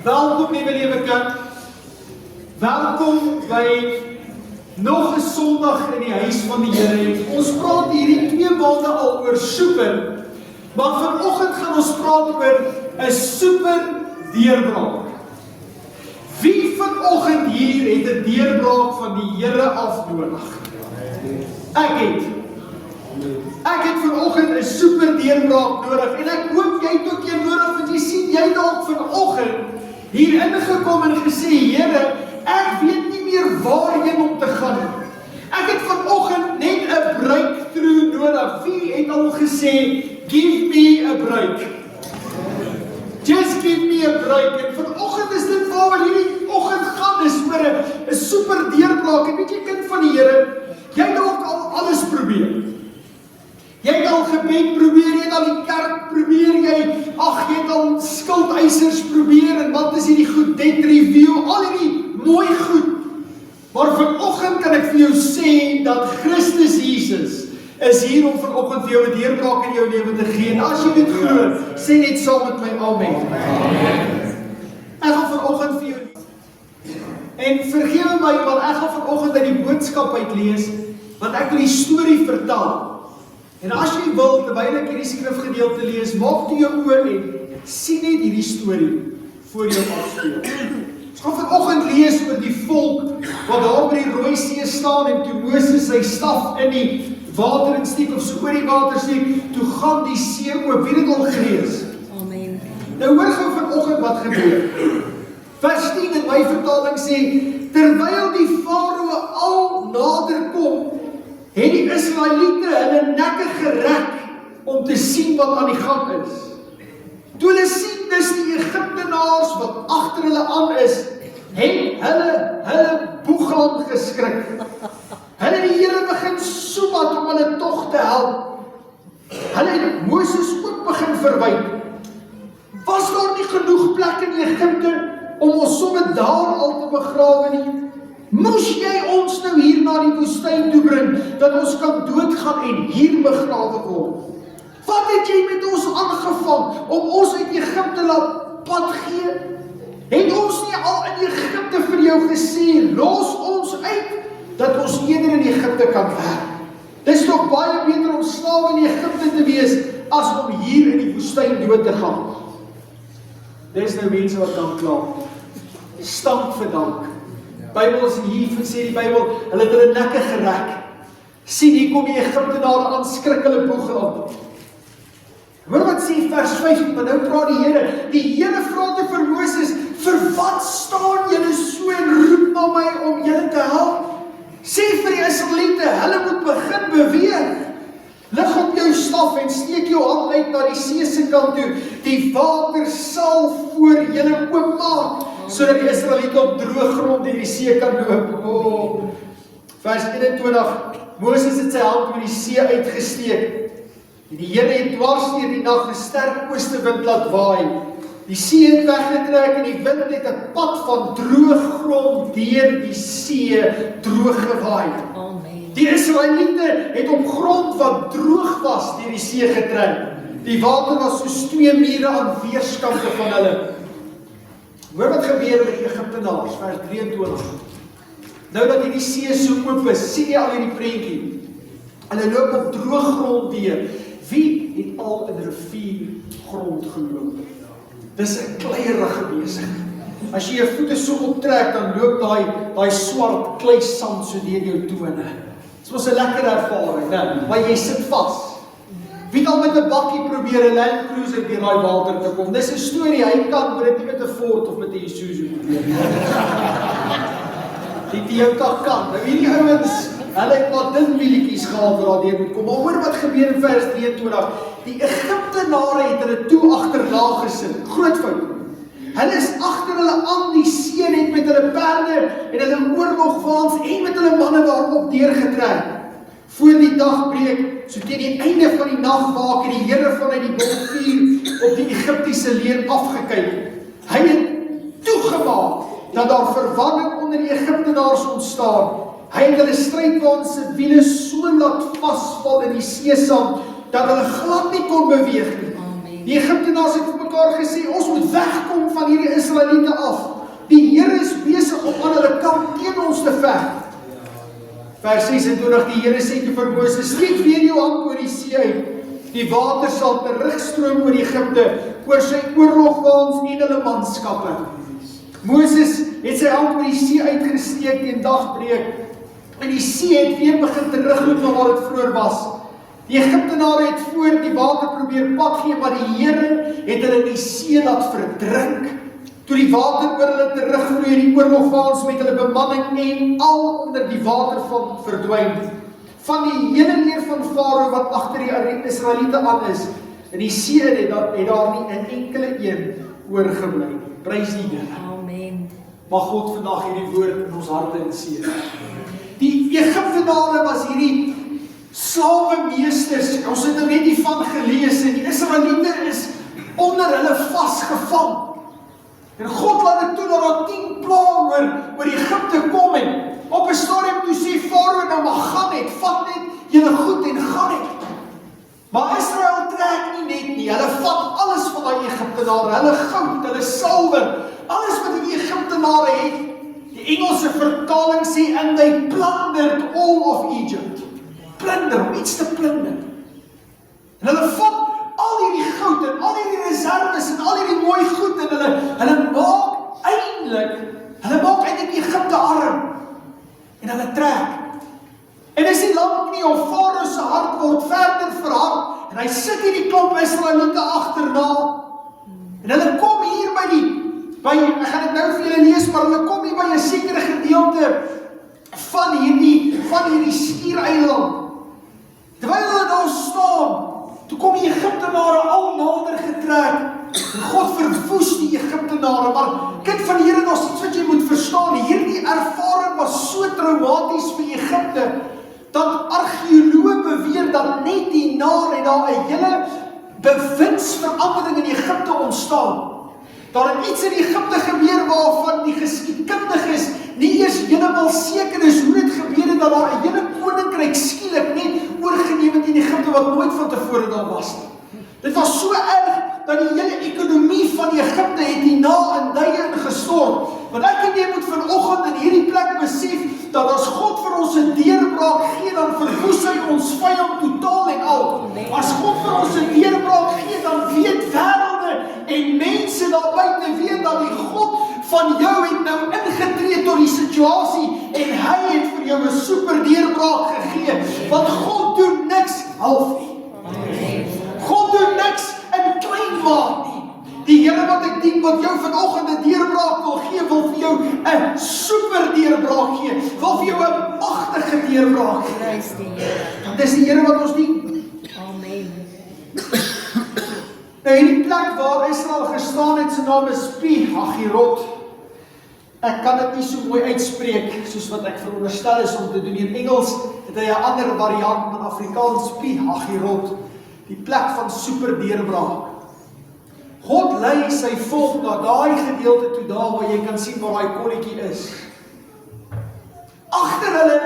Welkom liewe lewekind. Welkom by nog 'n Sondag in die huis van die Here. Ons praat hierdie 2 maande al oor super, maar vanoggend gaan ons praat oor 'n super deurbraak. Wie vanoggend hier het 'n deurbraak van die Here af nodig? Ek het vanoggend 'n super deurbraak nodig en ek hoop jy het ook een nodig, want jy sien jy dalk vanoggend hier ingekom en gesê, Here, ek weet nie meer waarheen om te gaan. Ek het vanoggend net 'n breakthrough nodig. Wie het al gesê, give me a break? Just give me a break. En vanoggend is dit waar hierdie oggend gaan, is oor 'n super deurbraak. En weet jy, kind van die Here, jy het dalk al alles probeer. Jy het al gebed probeer, jy het al die kerk probeer, jy het al skuldeisers probeer, en wat is hierdie goed, debt review, al hierdie mooi goed. Maar vanoggend kan ek vir jou sê, dat Christus Jesus is hier om vanoggend vir jou 'n deurbraak in jou lewe te gee, en as jy dit glo, sê net saam met my, amen. Ek gaan vanoggend vir jou, en vergewe my, want ek gaan vanoggend uit die boodskap uitlees, want ek wil die storie vertel. En as jy wil, terwyl ek hierdie skrifgedeelte lees, maak toe jou oë en sien net hierdie storie voor jou afspeel. Ons gaan vanoggend lees oor die volk wat daar by die Rooi See staan en toe Moses sy staf in die water insteek of so oor die water steek, toe gaan die see oop. Wie het dit al gelees? Amen. Nou hoor gou vanoggend wat gebeur. Vers 10 in my vertaling sê, terwyl die Farao al nader kom, het die Israeliete hulle nekke gerek om te sien wat aan die gang is. Toe hulle sien dis die Egiptenaars wat agter hulle aan is, het hulle boegland geskrik. Hulle het die Here begin soemat om hulle tog te help. Hulle het Moses ook begin verwyt. Was daar nie genoeg plek in Egipte om ons sommer daar al te begrawe nie? Moes jy ons nou hier na die woestyn toe bring, dat ons kan doodgaan en hier begrawe word? Wat het jy met ons aangevang, om ons uit Egipte laat pad gee? Het ons nie al in Egipte vir jou gesê, los ons uit, dat ons eerder in Egipte kan werk? Dis nog baie beter om slawe in Egipte te wees, as om hier in die woestyn dood te gaan. Dis nou mense wat kan kla. Stank vir dank. Bybel is hier, sê die Bybel, hulle het hulle nekke gerek. Sien, hier kom die Egiptenare aan, skrik hulle boegland. Hoor wat sê vers 5, maar nou praat die Here vra te vir Moses, vir wat staan julle so en roep na my om julle te help? Sê vir die Israeliete, hulle moet begin beweeg. Lig op jou staf en steek jou hand uit na die see se kant toe. Die water sal voor julle oopmaak, sodat die Israeliete op droë grond deur die see kan loop. Vers 21, Moses het sy hand oor die see uitgesteek. En die Here het dwars deur die nag 'n sterk oostewind laat waai. Die see het weggetrek en die wind het 'n pad van droë grond deur die see droog gewaai. Die Israeliete het op grond wat droog was deur die see getrek. Die water was soos 2 mure aan weerskante van hulle. Hoor wat gebeur met die Egiptenaars, vers 23. Nou dat hierdie see so oop is, sien jy al hierdie prentjie. Hulle loop op droë grond deur. Wie het al in riviergrond geloop? Dis 'n kleierige besigheid. As jy jou voete so optrek, dan loop daai swart klei sand so deur jou tone. Dit was 'n lekker ervaring, né? Maar jy sit vas. Wie het al met 'n bakkie probeer 'n Land Cruiser deur daai water te kom? Dis 'n storie, hy kan, maar dit nie met 'n Ford of met 'n Isuzu probeer. Die Toyota kan. Nou hierdie ouens, hulle het maar dun wielietjies gehad wat daardeur moet kom. Maar hoor wat gebeur in vers 23. Die Egiptenare het hulle toe agterlaag gesit. Groot fout. Hulle is agter hulle aan die see net met hulle perde en hulle oorlogwaans en met hulle manne daarop deurgetrek. Voor die dag breek, so teen die einde van die nag waak het die Here vanuit die bolvuur op die Egiptiese leer afgekyk. Hy het toegemaak dat daar verwarring onder die Egiptenaars ontstaan. Hy het hulle strydwaans se wiele so laat vasval in die seesand, dat hulle glad nie kon beweeg nie. Die Egiptenaars het vir mekaar gesê, ons moet wegkom van hierdie Israeliete af. Die Here is besig om aan hulle kant teen ons te veg. Vers 26, die Here sê toe vir Moses, steek weer jou hand oor die see uit. Die water sal terugstroom oor Egipte, oor sy oorlogwaans en hulle manskappe. Moses het sy hand oor die see uitgesteek teen dagbreek, en die see het weer begin terugloop na waar dit vroeër was. Die Egiptenare het voor die water probeer pad gee, maar die Here het hulle in die see laat verdrink. Toe die water oor hulle terugvloei, die oorlogwaans met hulle bemanning en al onder die water verdwyn. Van die hele leer van Farao wat agter die Israeliete aan is, in die see het daar nie 'n enkele een oorgebly. Prys die Here. Amen. Mag God vandag hierdie woord in ons harte inseën. Die Egiptenare was hierdie slawemeesters. Ons het nou net hiervan gelees en die Israeliete is onder hulle vasgevang. En God laat dit toe dat daar 10 plaae oor Egipte kom en op 'n stadium toe sê Farao nou maar gaan net, vat net julle goed en gaan net. Maar Israel trek nie, hulle vat alles van daai Egiptenare, hulle goud, hulle silwer, alles wat die Egiptenare het. Die Engelse vertaling sê, and they plundered all of Egypt. Plunder, om iets te plunder. En hulle vat al hierdie goud en al hierdie reserves en al hierdie mooi goed en hulle maak eintlik Egipte arm. En hulle trek. En is nie lank nie, of Farao se hart word verder verhard en hy sit hierdie klomp Israeliete agterna. En hulle kom hier ek gaan dit nou vir julle lees, maar hulle kom hier by 'n sekere gedeelte van hierdie skiereiland. Terwyl hulle daar staan, toe kom die Egiptenare al nader getrek. En God verwoes die Egiptenare, maar kind van die Here, daar's iets wat jy moet verstaan. Hierdie ervaring was so traumaties vir Egipte, dat argeoloë beweer dat net hierna het daar 'n hele bewindsverandering in Egipte ontstaan. Daar het iets in Egipte gebeur waarvan die geskiedkundiges nie eers heeltemal seker is hoe dit gebeur het, dat daar 'n hele koninkryk skielik net oorgeneem het in Egipte wat nooit van tevore daar was nie. Dit was so erg dat die hele ekonomie van Egipte het hierna in duie ingestort. Want ek en jy moet vanoggend in hierdie plek besef dat as God vir ons 'n deurbraak gee, dan verwoes hy ons vyand totaal en al. As God vir ons 'n deurbraak gee, dan weet wêrelde en mense daar buite weet dat die God van jou het nou ingetree tot die situasie en hy het vir jou 'n super deurbraak gegee. Want God doen niks half nie. God doen niks in klein maat nie. Die Here wat ek dien, wat jou vanoggend 'n deurbraak wil gee, wil vir jou 'n super deurbraak gee, wil vir jou 'n magtige deurbraak gee. Prys die Here. Want dis die Here wat ons dien. Amen. Nou hierdie plek waar Israel gestaan het, se naam is Pi-Hagirot. Ek kan dit nie so mooi uitspreek soos wat ek veronderstel is om te doen. In Engels het hy 'n ander variant, in Afrikaans Pi-Hagirot. Die plek van super deurbraak. God lei sy volk na daai gedeelte toe, daar waar jy kan sien waar daai kolletjie is. Agter hulle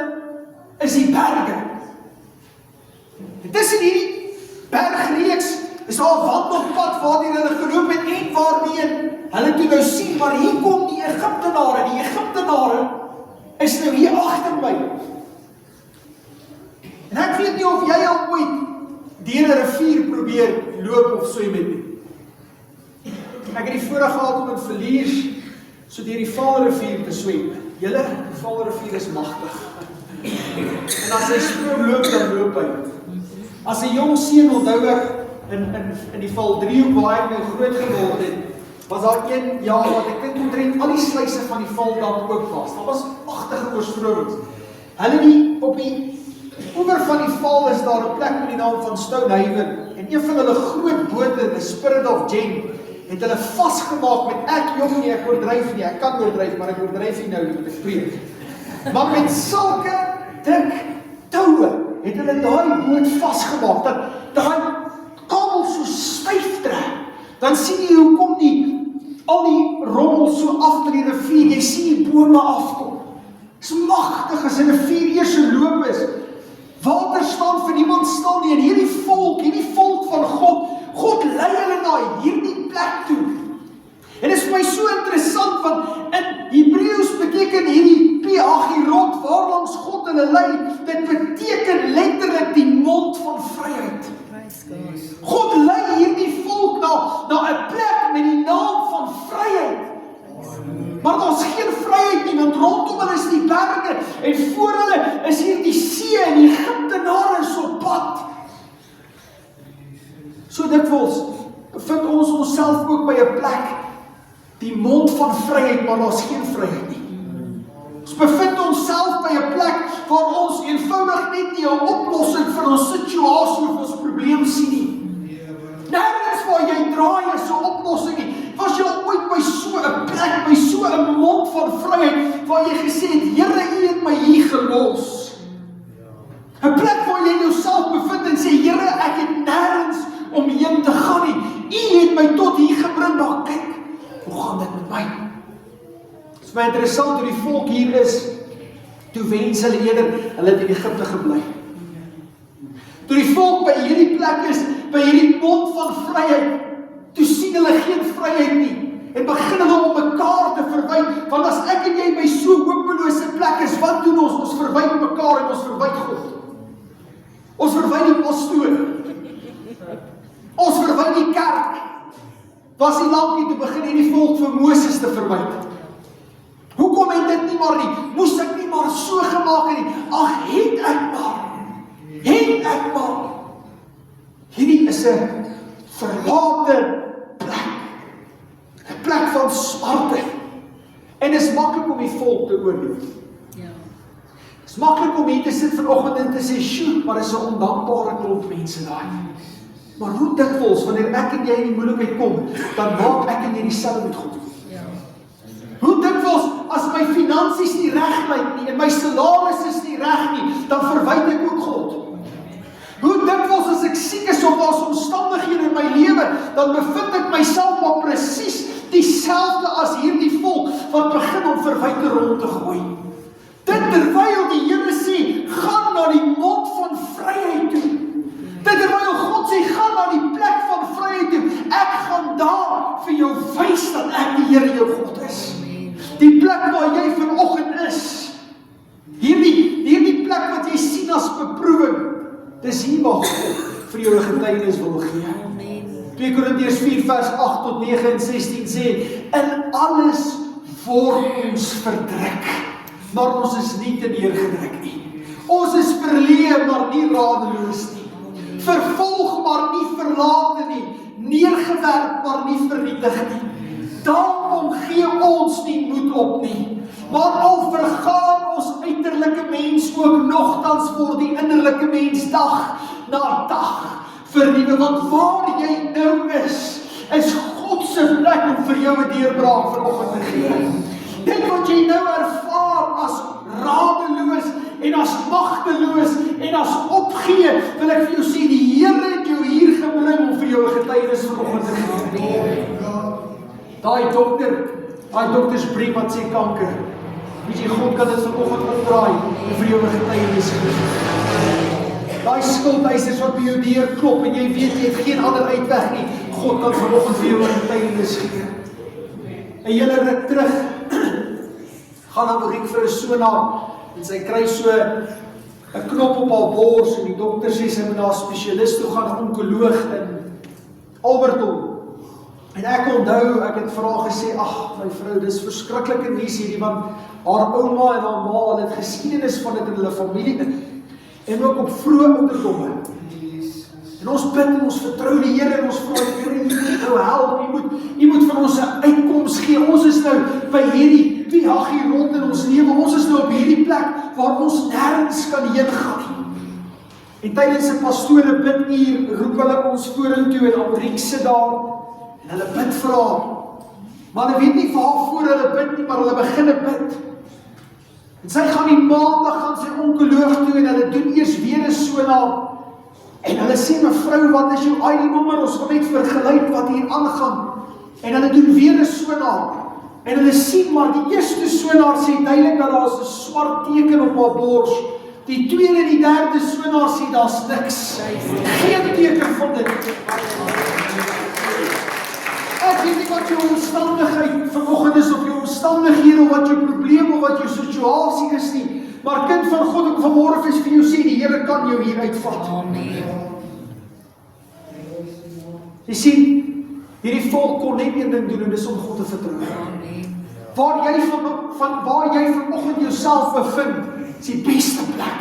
is die berge. En tussen hierdie bergreeks is daar 'n wandelpad waardeur hulle geloop het en waardeur hulle toe nou sien, maar hier kom die Egiptenare. Die Egiptenare is nou hier agter my. En ek weet nie of jy al ooit deur 'n rivier probeer loop of swem het nie. Ek het die voorreg gehad om in Villiers so deur die Vaalrivier te swem. Julle, die Vaalrivier is magtig. En as hy stroom loop, dan loop hy. As 'n jong seun onthou ek in die Valdriehoek waar ek nou groot geword het, was daar een jaar wat ek dink omtrent al die sluise van die Valdam oop was. Daar was magtige oorstromings. Hulle op die oewer van die val is daar 'n plek met die naam van Stonehaven en een van hulle groot bote, the Spirit of Jen, het hulle vasgemaak met ek oordryf nie, ek kan oordryf, maar ek oordryf nie nou met 'n preek. Maar met sulke dik toue het hulle daai boot vasgemaak, dat daai kabel so styf trek. Dan sien jy hoe kom al die rommel so af by die rivier, jy sien die bome afkom. Dis magtig as 'n rivier eers so loop is. Water staan vir niemand stil nie, en hierdie volk van God lei hulle na hierdie plek toe. En dit is vir my so interessant, want in Hebreëus beteken hierdie Pihahirot, waarlangs God hulle lei, dit beteken letterlik die mond van vryheid. God lei hierdie volk na 'n plek met die naam van vryheid. Maar daar's geen vryheid nie, want rondom hulle is die berge, en voor hulle is hier die see, en die Egiptenare is op pad. So dikwels bevind ons onsself ook by 'n plek, die mond van vryheid, maar daar's geen vryheid nie. Ons bevind onsself by 'n plek waar ons eenvoudig net nie 'n oplossing vir ons situasie of ons probleem sien nie. Nergens waar jy draai is 'n oplossing nie. Was jy al ooit by so 'n plek, by so 'n mond van vryheid, waar jy gesê het, Here, U het my hier gelos? 'n plek waar jy jouself bevind en sê, Here, ek het nêrens om heen te gaan nie. U het my tot hier gebring, maar kyk, hoe gaan dit met my? Het is my interessant hoe die volk hier is, toe wens hulle eerder, hulle het in Egipte gebly. Toe die volk by hierdie plek is, by hierdie mond van vryheid, toe sien hulle geen vryheid nie, en begin hulle om mekaar te verwyd, want as ek en jy by so hopelose plek is, wat doen ons? Ons verwyd mekaar en ons verwyd God. Ons verwyd die pastoor. Ons verwyd die kerk. Was nie lank nie, toe begin hierdie volk vir Moses te verwyd. Hoekom het dit nie maar nie? Moes ek nie maar so gemaak het nie? Ag, het ek maar. Het ek maar. Hierdie is 'n verlate plek. 'n plek van smarte. En dit is maklik om die volk te oordeel. Ja. Dit is maklik om hier te sit vanoggend en te sê, "Sjoe, maar is 'n ondankbare klomp mense daai." Maar hoe dikwels, wanneer ek en jy in die moeilikheid kom, dan maak ek en jy dieselfde met God. Ja. Hoe dikwels, as my finansies nie reg lyk nie, en my salaris is nie reg nie, dan verwyd ek ook God. Hoe dikwels as ek siek is of daar's omstandighede in my lewe, dan bevind ek myself maar presies dieselfde as hierdie volk, wat begin om verwyte rond te gooi. Dit terwyl die Here sê, gaan na die mond van vryheid toe. Dit terwyl God sê, gaan na die plek van vryheid toe. Ek gaan daar vir jou wys dat ek die Here jou God is. Die plek waar jy vanoggend is. Hierdie plek wat jy sien as beproewing. Dis hier waar God vir jou 'n getuienis wil gee. 2 Korintiërs 4 vers 8 tot 9 en 16 sê, in alles word ons verdruk, maar ons is nie te neergedruk nie. Ons is verleë, maar nie radeloos nie. Vervolg, maar nie verlate nie. Neergewerp, maar nie vernietig nie. Daarom gee ons nie moed op nie. Maar al vergaan ons uiterlike mens ook, nogtans word die innerlike mens dag na dag vernuwe. Want waar jy nou is God se plek om vir jou 'n deurbraak vanoggend te gee. Dit wat jy nou ervaar as radeloos en as magteloos en as opgee, wil ek vir jou sê, die Here het jou hier gebring om vir jou 'n getuienis vanoggend te gee. Daai doktersbrief wat sê kanker. Weet jy, God kan dit vanoggend opdraai en vir jou 'n getuienis gee. Daai skuldeisers wat by jou deur klop en jy weet jy het geen ander uitweg nie, God kan vanoggend vir jou 'n getuienis gee. 'n hele ruk terug gaan na Mariek vir 'n sonaar en sy kry so 'n knop op haar bors en die dokter sê sy moet na 'n spesialis toe gaan, 'n onkoloog in Alberton. En ek onthou, ek het vir haar gesê, ag my vrou, dis verskriklike nuus hierdie, want haar ouma en haar ma, hulle het geskiedenis van dit in hulle familie en ook op vroeë ouderdomme. En ons bid en ons vertrou die Here en ons vra die Here, U moet nou help, U moet vir ons 'n uitkoms gee. Ons is nou by hierdie Pihahirot in ons lewe. Ons is nou op hierdie plek waar ons nêrens kan heen gaan nie. En tydens 'n pastore biduur roep hulle ons vorentoe en Amriek sit daar en hulle bid vir haar. Maar hulle weet nie waarvoor hulle bid nie, maar hulle begin bid. En sy gaan die maandag gaan sy onkoloog toe en hulle doen eers weer 'n sonaar. En hulle sê, mevrou, wat is jou ID-nommer? Ons wil net vergelyk wat hier aangaan. En hulle doen weer 'n sonaar. En hulle sien maar die eerste sonaar sê duidelik dat daar 'n swart teken op haar bors. Die tweede en die derde sonaar sê daar's niks. Geen teken van dit. Ek weet nie wat jou omstandigheid vanoggend is, of jou omstandighede, of wat jou probleem, of wat jou situasie is nie. Maar kind van God, ek vanmôre vir jou sê, die Here kan jou hier uitvat. Jy sien, hierdie volk kon net een ding doen, en dis om God te vertrou. Waar jy vanoggend jouself bevind, is die beste plek.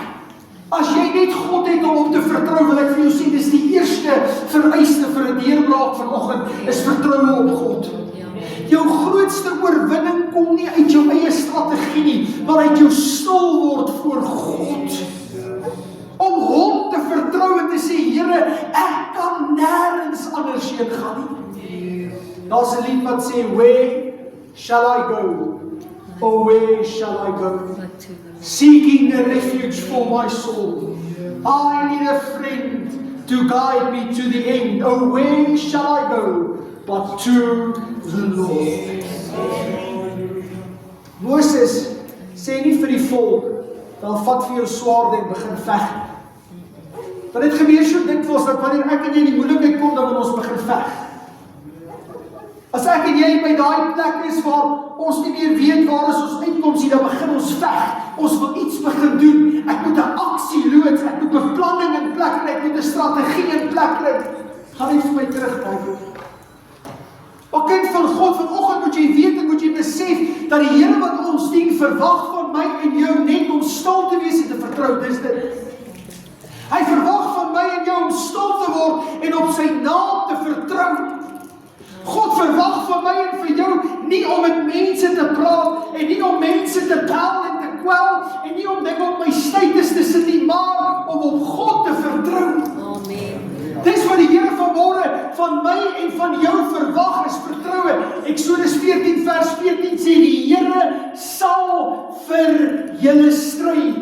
As jy net God het om te vertrou, wil ek vir jou sê, dis die eerste vereiste vir 'n deurbraak vanoggend, is vertroue op God. Jou grootste oorwinning kom nie uit jou eie strategie nie, maar uit jou stil word voor God. Om hom te vertrou en te sê, Here, ek kan nêrens anders heen gaan nie. Daar's 'n lied wat sê, where shall I go? Oh, where shall I go? Seeking a refuge for my soul. I need a friend to guide me to the end. Oh, where shall I go? But to the Lord. Moses sê nie vir die volk, dan vat vir jou swaarde en begin veg. Want dit gebeur so dikwels dat wanneer ek en jy in die moeilikheid kom, dan wil ons begin veg. As ek en jy by daai plek is waar ons nie meer weet waar is ons uitkoms nie, dan begin ons veg. Ons wil iets begin doen. Ek moet 'n aksie loods, ek moet beplanning in plek kry, ek moet 'n strategie in plek kry. Gaan net vir my terugkyk. Maar kind van God, vanoggend moet jy weet en moet jy besef dat die Here wat ons dien verwag van my en jou net om stil te wees en te vertrou. Dis dit. Hy verwag van my en jou om stil te word en op sy naam te vertrou. God verwag van my en vir jou nie om met mense te praat en nie om mense te bel en te kwel en nie om dinge op my status te sit nie, maar om op God te vertrou. Dis wat die Here vanmôre van my en van jou verwag is, vertroue. Eksodus 14 vers 14 sê die Here sal vir julle stry.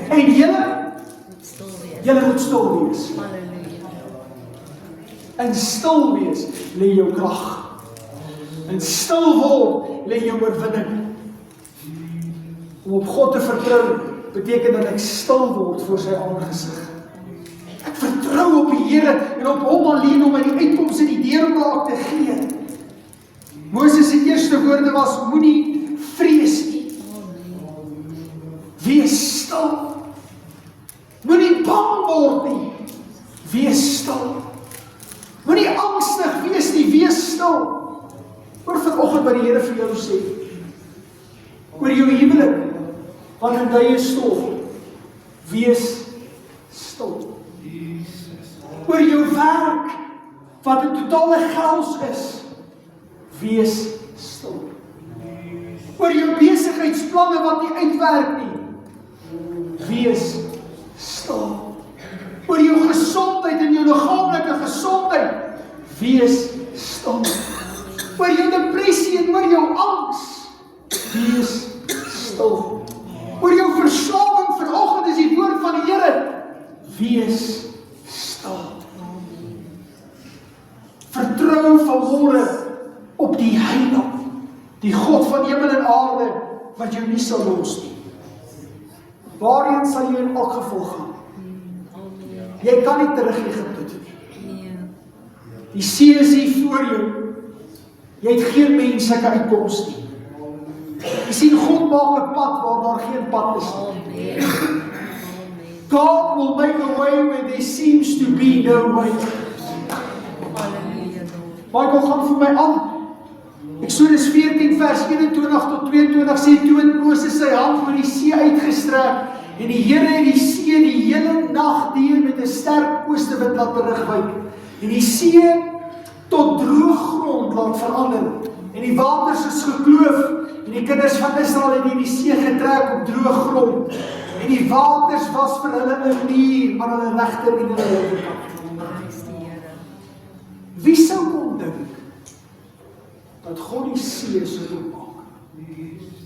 En julle moet stil wees. In stil wees lê jou krag. In stil word lê jou oorwinning. Om op God te vertrou beteken dat ek stil word voor sy aangesig. Ek vertrou op die Here en op hom alleen om my die uitkoms en die deurbraak te gee. Moses se eerste woorde was, moenie vrees nie. Wees stil. Moenie bang word nie. Wees stil. Moenie angstig wees nie, wees stil. Hoor vanoggend wat die Here vir jou sê. Oor jou huwelik, wat in tye stof, wees stil. Oor jou werk, wat 'n totale chaos is, wees stil. Oor jou besigheidsplanne wat nie uitwerk nie, wees stil. Oor jou gesondheid en jou liggaamlike gesondheid, wees stil. Oor jou depressie en oor jou angs, wees stil. Oor jou verslawing vanoggend is die woord van die Here, wees stil. Vertrou vanmôre op die Heiland, die God van hemel en aarde, wat jou nie sal los nie. Waarheen sal jy in elk geval gaan? Jy kan nie terug Egipte toe nie. Die see is hier voor jou. Jy het geen menslike uitkoms nie. Jy sien, God maak 'n pad waar daar geen pad is nie. God will make a way where there seems to be no way. Michael gaan vir my aan. Eksodus 14 vers 21 tot 22 sê, toe het Moses sy hand oor die see uitgestrek en die Here het die see die hele nag deur met 'n sterk oostewind laat terugwyk en die see tot droë grond laat verander en die waters is gekloof en die kinders van Israel het die see getrek op droë grond en die waters was vir hulle 'n muur aan hulle regter en hulle linkerkant. Wie sou kon dink dat God die see sou oopmaak?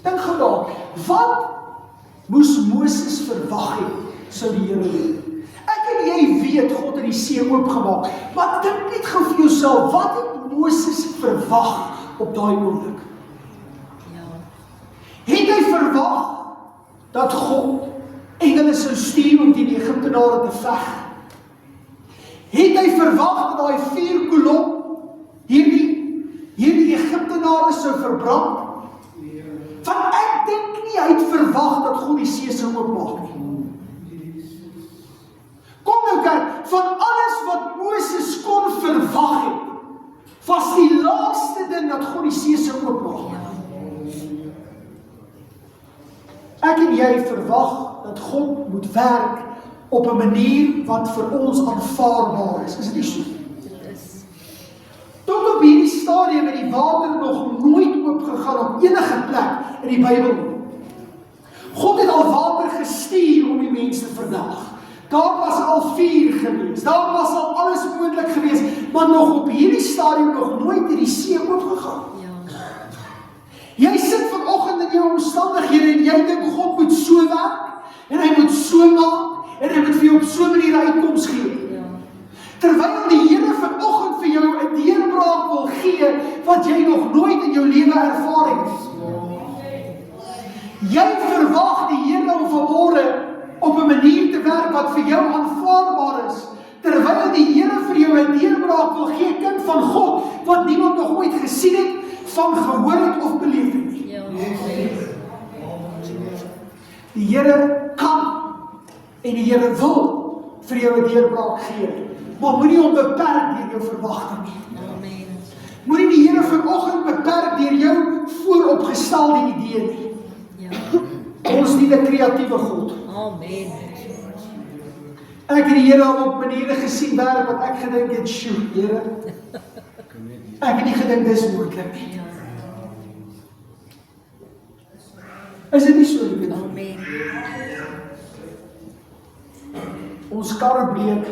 Dink gou daaraan, wat moes Moses verwag het sou die Here doen? Ek en jy weet God het die see oopgemaak, maar dink net gou vir jouself, wat het Moses verwag op daai oomblik? Het hy verwag dat God engele sou stuur om teen die Egiptenare te veg? Het hy verwag dat daai vuurkolom hierdie die Egiptenare sou verbrand? Want ek dink nie, hy het verwag dat God die see sou oopmaak nie. Kom nou kyk, van alles wat Moses kon verwag het, was die laaste ding dat God die see sou oopmaak. Ek en jy verwag dat God moet werk op 'n manier wat vir ons aanvaarbaar is. Is dit nie so? Tot op hierdie stadium het die water nog nooit oopgegaan op enige plek in die Bybel. God het al water gestuur om die mens te verdag. Daar was al vuur gewees, daar was al alles moontlik gewees, maar nog op hierdie stadium nog nooit het die see oopgegaan. Jy sit vanoggend in jou omstandighede en jy dink God moet so werk, en hy moet so maak, en hy moet vir jou op so 'n manier uitkoms gee. Terwyl die Here vanoggend vir jou 'n deurbraak wil gee, wat jy nog nooit in jou lewe ervaar het. Jy verwag die Here om vanmôre op 'n manier te werk wat vir jou aanvaarbaar is, terwyl die Here vir jou 'n deurbraak wil gee, kind van God, wat niemand nog ooit gesien het, van gehoor het of beleef het nie. Die Here kan en die Here wil vir jou 'n deurbraak gee, maar moenie hom beperk deur jou verwagting nie. Moenie die Here vanoggend beperk deur jou vooropgestelde idee nie. Ons dien 'n kreatiewe God. Amen. Ek het die Here al op maniere gesien werk wat ek gedink het, "Sjoe, Here, ek het nie gedink dis moontlik nie." Is dit nie so, liefde? Amen. Ons kar breek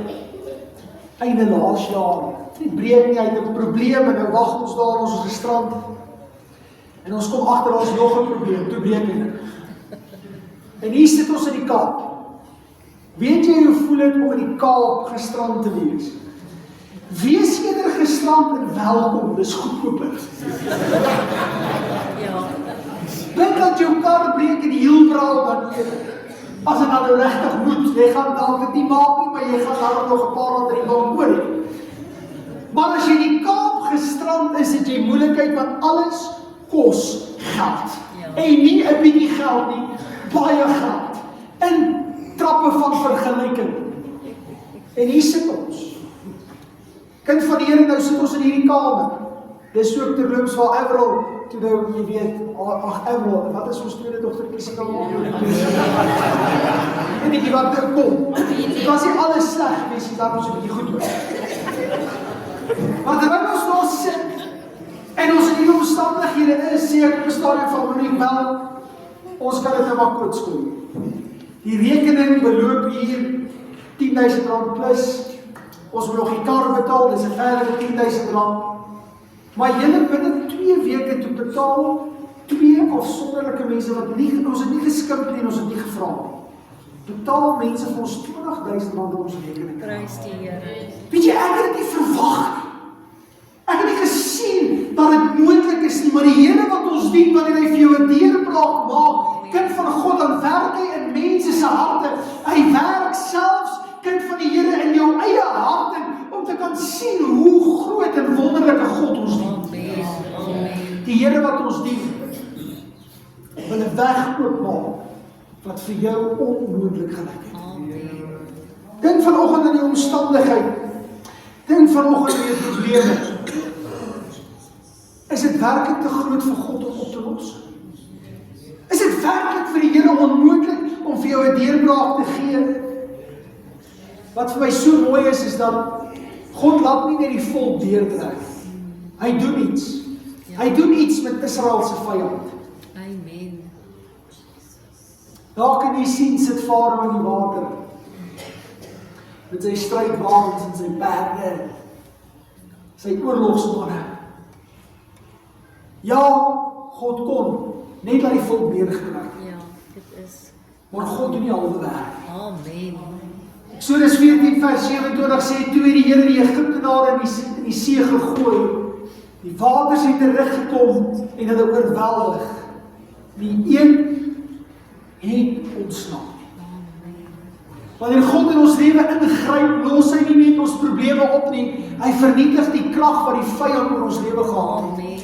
einde laas jaar. Nie breek nie, hy het 'n probleem en nou wag ons daar, ons is gestrand. En ons kom agter ons nog 'n probleem, toe breek hy. En hier sit ons in die Kaap. Weet jy hoe voel dit om in die Kaap gestrand te wees? Wees eerder gestrand en welkom, dis goedkoper. Dink dat jou kar breek en heel braal dan eerder. As dit nou regtig moet, jy gaan dalk dit nie maak nie, maar jy gaan daar nog 'n paar ander bank oor hê. Maar as jy in die Kaap gestrand is, het jy moeilikheid want alles kos geld. En nie 'n bietjie geld nie, baie geld. In trappe van vergelyking. En hier sit ons. Kind van die Here, nou sit ons in hierdie kamer. Dis ook terloops waar Avril, toe nou, jy weet, ag Avril, wat is ons tweede dogter Priscilla? En ek wat nou kom. Dit was nie alles sleg gewees, dit was 'n bietjie goed hoor. Maar terwyl ons daar sit, en ons in die omstandighede is, sê ek op 'n stadium van Monique wel, ons kan dit nou maar kootskoel. Die rekening beloop hier R10.000 plus, ons moet nog die kar betaal, dis 'n verdere R10.000. Maar julle binne 2 weke toe betaal 2 afsonderlike mense wat nie, ons het nie geskimp nie en ons het nie gevra nie. Betaal mense vir ons R20.000 op ons rekening. Prys die Here. Weet jy, ek het dit nie verwag nie. Ek het nie gesien dat dit moontlik is nie, maar die Here wat ons dien, wanneer hy vir jou 'n deurbraak maak, kind van God, dan werk hy in mense se harte. Hy werk selfs, kind van die Here, in jou eie hart om te kan sien hoe groot en wonderlike God ons dien. Amen. Die Here wat ons dien, wil 'n weg oopmaak wat vir jou onmoontlik gelyk het. Amen. Dink vanoggend aan die omstandigheid. Dink vanoggend aan die probleme. Is dit werklik te groot vir God om op te los? Is dit werklik vir die Here onmoontlik om vir jou 'n deurbraak te gee? Wat vir my so mooi is dat God laat nie net die volk deurdryf. Hy doen iets. Hy doen iets met Israel se vyand. Amen. Daar kan jy sien sit Farao in die water. Met sy strydwaans en sy perde. Sy oorlogsmanne. Ja, God kon net laat die volk deurgetrek. Ja, dit is. Maar God doen nie halwe werk. Amen. Eksodus 14 vers 27 sê, toe het die Here die Egiptenare in die see gegooi. Die waters het teruggekom en hulle oorweldig. Die een het ontsnap. Wanneer God in ons lewe ingryp, los hy nie net ons probleme op nie, hy vernietig die krag wat die vyand in ons lewe gehad het. Amen.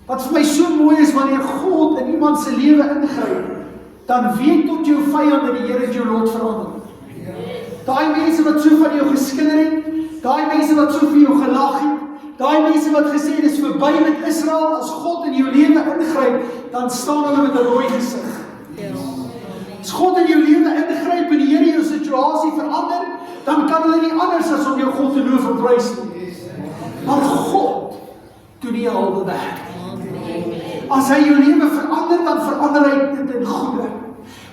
Wat vir my so mooi is, wanneer God in iemand se lewe ingryp, dan weet tot jou vyand dat die Here jou lot verander. Daai mense wat so van jou geskinder het, daai mense wat so vir jou gelag het, daai mense wat gesê het, dis verby met Israel, as God in jou lewe ingryp, dan staan hulle met 'n rooi gesig. As God in jou lewe ingryp en die Here jou situasie verander, dan kan hulle nie anders as om jou God te loof en prys nie. Maar God doen die halwe werk. As hy jou lewe verander, dan verander hy dit in goeie.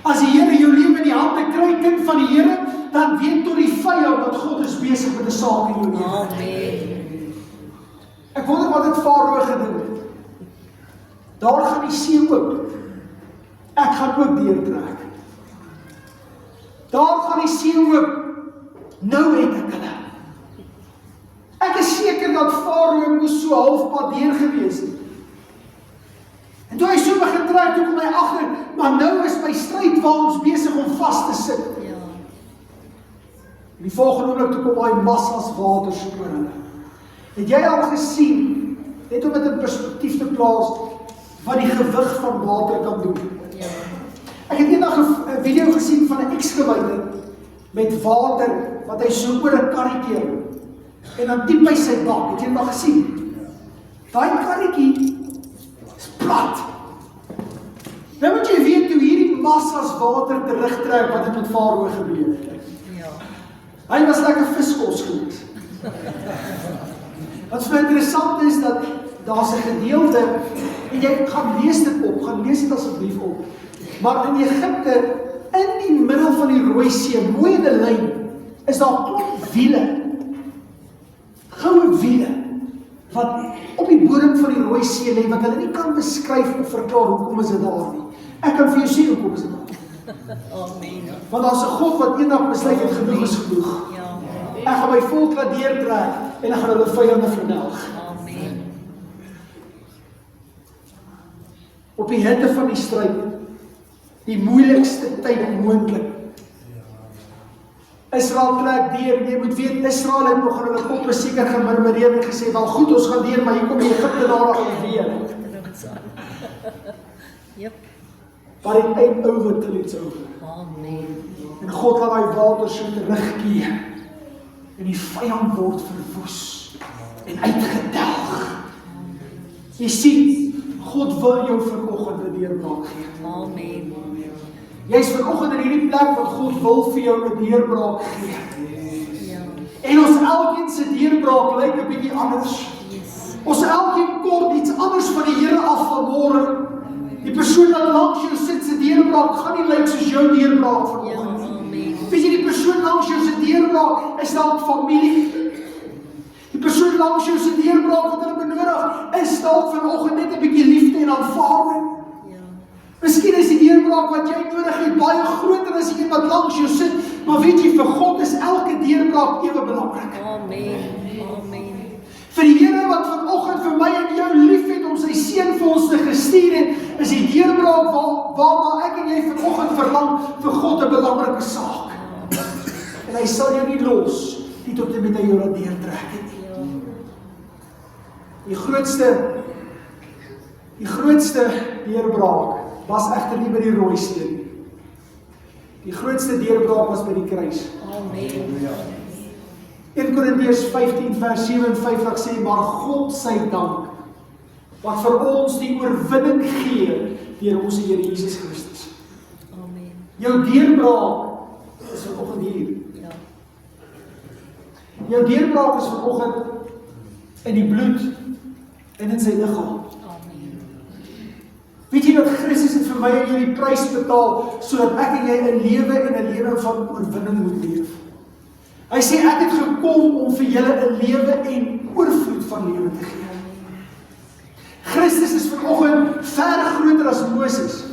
As die Here jou lewe in die hande kry, kind van die Here, dan weet tot die vyand dat God is besig met 'n saak in jou lewe. Ek wonder wat het Farao gedink het. Daar gaan die see oop. Ek gaan ook deurtrek. Daar gaan die see oop. Nou het ek hulle. Ek is seker dat Farao moes so halfpad deur gewees het. En toe hy so begin trek, toe kom hy agter, maar nou is my stryd waar ons besig om vas te sit. Die volgende oomblik toe kom hy massas water so oor hulle. Het jy al gesien, net om dit in perspektief te plaas, wat die gewig van water kan doen? Ek het eendag 'n video gesien van 'n excavator met water, wat hy so oor 'n karretjie en dan diep hy sy bak. Het jy dit al gesien? Daai karretjie is plat. Nou moet jy weet hoe hierdie massas water terugtrek wat het met Farao gebeur. Hy was lekker viskos gewees. Wat vir my interessant is, dat daar's 'n gedeelte, en jy gaan lees dit op, gaan lees dit asseblief op, maar in Egipte, in die middel van die Rooi See, mooi in 'n lyn, is daar klomp wiele, goue wiele, wat op die bodem van die Rooi See lê, wat hulle nie kan beskryf of verklaar hoekom is dit daar nie. Ek kan vir jou sê hoekom is dit daar. Want daar's 'n God wat eendag besluit het, genoeg is genoeg. Ek gaan my volk laat deurtrek en ek gaan hulle vyande verdelg. Op die hitte van die stryd, die moeilikste tyd moontlik. Israel trek deur, jy moet weet, Israel het nog in hulle koppe seker gemurmureer en gesê, wel goed, ons gaan deur, maar hier kom die Egiptenare alweer. Maar die eind over till it's over. En God laat die water so terugkeer. En die vyand word verwoes en uitgedelg. Jy sien, God wil jou vanoggend 'n deurbraak gee. Jy's vanoggend in hierdie plek wat God wil vir jou 'n deurbraak gee. En ons elkeen se deurbraak lyk 'n bietjie anders. Ons elkeen kort iets anders van die Here af vanmôre. Die persoon wat langs jou sit se deurbraak gaan nie lyk soos jou deurbraak vanoggend. Weet jy, die persoon langs jou se deurbraak is dalk familie. Die persoon langs jou se deurbraak wat hulle benodig is dalk vanoggend net 'n bietjie liefde en aanvaarding. Miskien is die deurbraak wat jy nodig het baie groter as die een wat langs jou sit, maar weet jy, vir God is elke deurbraak ewe belangrik. Vir die Here wat vanoggend vir my en jou lief het om sy seun vir ons te gestuur het, is die deurbraak waarna ek en jy vanoggend verlang vir God 'n belangrike saak. En hy sal jou nie los, nie tot en met hy jou laat deurtrek het. Die grootste deurbraak was egter nie by die Rooi See nie. Die grootste deurbraak was by die kruis. 1 Korintiërs 15 vers 57 sê, maar God sy dank, wat vir ons die oorwinning gee deur ons Here Jesus Christus. Jou deurbraak is vanoggend hier. Jou deurbraak is vanoggend in die bloed en in sy liggaam. Weet jy dat Christus het vir my en jou die prys betaal, sodat ek en jy 'n lewe van oorwinning moet leef. Hy sê, ek het gekom om vir julle 'n lewe en oorvloed van lewe te gee. Christus is vanoggend ver groter as Moses,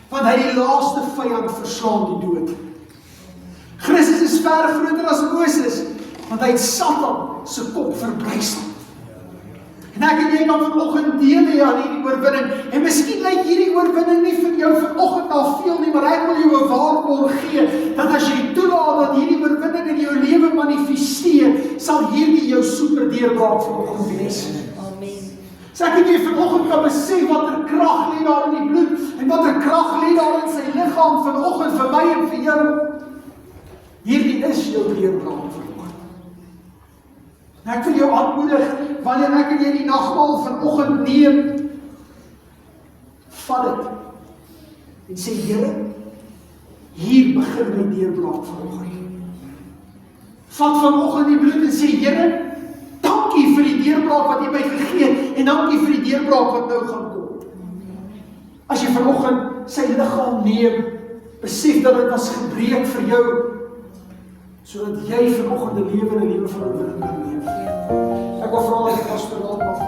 want hy die laaste vyand verslaan, die dood. Christus is ver groter as Moses, want hy het Satan se kop verbrysel. En ek en jy kan vanoggend deel hê aan hierdie oorwinning. En miskien lyk hierdie oorwinning nie vir jou vanoggend al veel nie, maar ek wil jou 'n waarborg gee, dat as jy toelaat dat hierdie oorwinning in jou lewe manifesteer, sal hierdie jou super deurbraak vanoggend wees. So ek het jy vanoggend kan besef wat krag lê daar in die bloed en wat krag lê daar in sy liggaam vanoggend vir my en vir jou. Hierdie is jou deurbraak vanoggend. En ek wil jou aanmoedig, wanneer ek en jy die nagmaal vanoggend neem, vat dit en sê, Here, hier begin my deurbraak vanoggend. Vat vanoggend die bloed en sê, Here, dankie vir die deurbraak wat jy my gegee het en dankie vir die deurbraak wat nou gaan kom. As jy vanoggend sy liggaam neem, besef dat dit was gebreek vir jou, sodat jy vanoggend 'n lewe van oorwinning kan leef. Ek wil vra dat die pastoraat mag